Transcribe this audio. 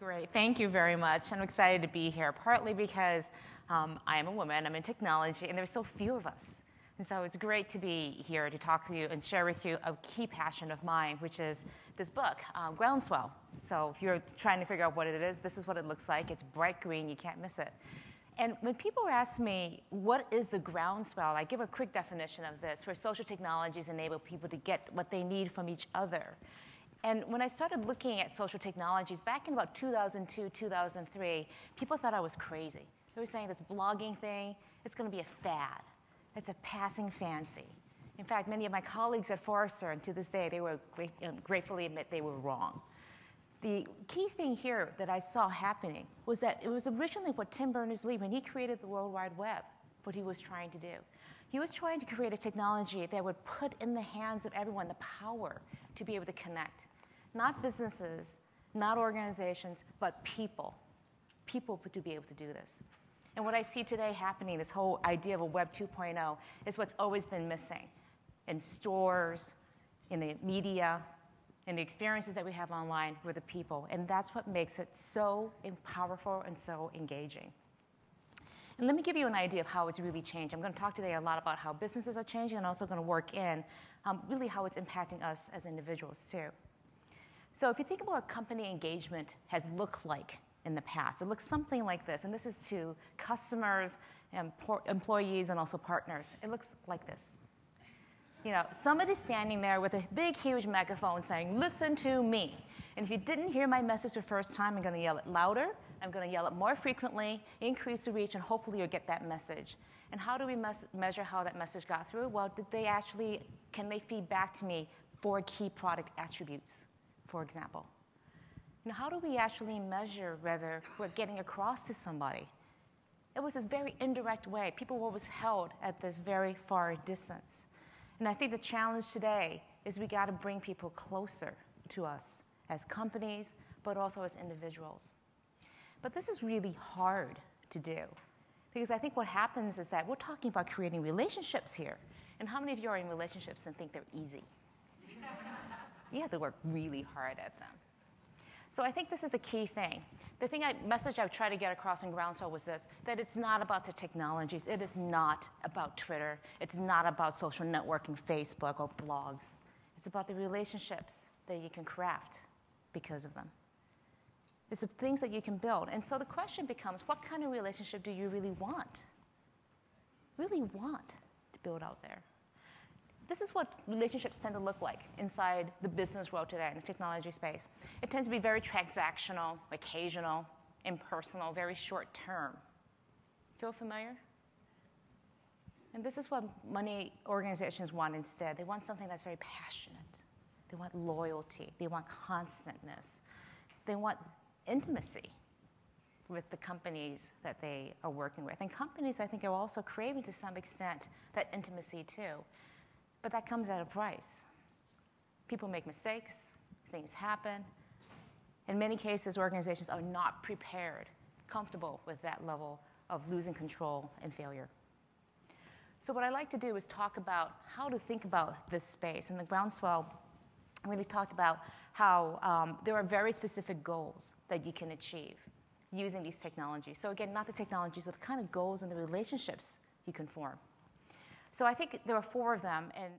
Great, thank you very much. I'm excited to be here, partly because I am a woman, I'm in technology, and there's so few of us. And so it's great to be here to talk to you and share with you a key passion of mine, which is this book, Groundswell. So if you're trying to figure out what it is, this is what it looks like. It's bright green, you can't miss it. And when people ask me, what is the groundswell, I give a quick definition of this, where social technologies enable people to get what they need from each other. And when I started looking at social technologies back in about 2002, 2003, people thought I was crazy. They were saying this blogging thing, it's going to be a fad. It's a passing fancy. In fact, many of my colleagues at Forrester, and to this day, they will gratefully admit they were wrong. The key thing here that I saw happening was that it was originally what Tim Berners-Lee, when he created the World Wide Web, what he was trying to do. He was trying to create a technology that would put in the hands of everyone the power to be able to connect. Not businesses, not organizations, but people. People to be able to do this. And what I see today happening, this whole idea of a Web 2.0, is what's always been missing in stores, in the media, in the experiences that we have online with the people. And that's what makes it so powerful and so engaging. And let me give you an idea of how it's really changed. I'm going to talk today a lot about how businesses are changing, and also going to work in really how it's impacting us as individuals too. So if you think about what company engagement has looked like in the past, it looks something like this. And this is to customers, and employees, and also partners. It looks like this. You know, somebody standing there with a big, huge megaphone saying, listen to me. And if you didn't hear my message the first time, I'm going to yell it louder. I'm going to yell it more frequently, increase the reach, and hopefully you'll get that message. And how do we measure how that message got through? Well, can they feed back to me 4 key product attributes, for example? Now, how do we actually measure whether we're getting across to somebody? It was this very indirect way. People were always held at this very far distance. And I think the challenge today is we got to bring people closer to us as companies, but also as individuals. But this is really hard to do, because I think what happens is that we're talking about creating relationships here. And how many of you are in relationships and think they're easy? You have to work really hard at them. So I think this is the key thing. The message I try to get across in Groundswell was this, that it's not about the technologies. It is not about Twitter. It's not about social networking, Facebook, or blogs. It's about the relationships that you can craft because of them. It's the things that you can build. And so the question becomes, what kind of relationship do you really want to build out there? This is what relationships tend to look like inside the business world today, in the technology space. It tends to be very transactional, occasional, impersonal, very short term. Feel familiar? And this is what many organizations want instead. They want something that's very passionate. They want loyalty. They want constantness. They want intimacy with the companies that they are working with. And companies, I think, are also craving to some extent that intimacy too. But that comes at a price. People make mistakes, things happen. In many cases, organizations are not prepared, comfortable with that level of losing control and failure. So what I like to do is talk about how to think about this space. And the Groundswell really talked about how there are very specific goals that you can achieve using these technologies. So again, not the technologies, but the kind of goals and the relationships you can form. So I think there are 4 of them, and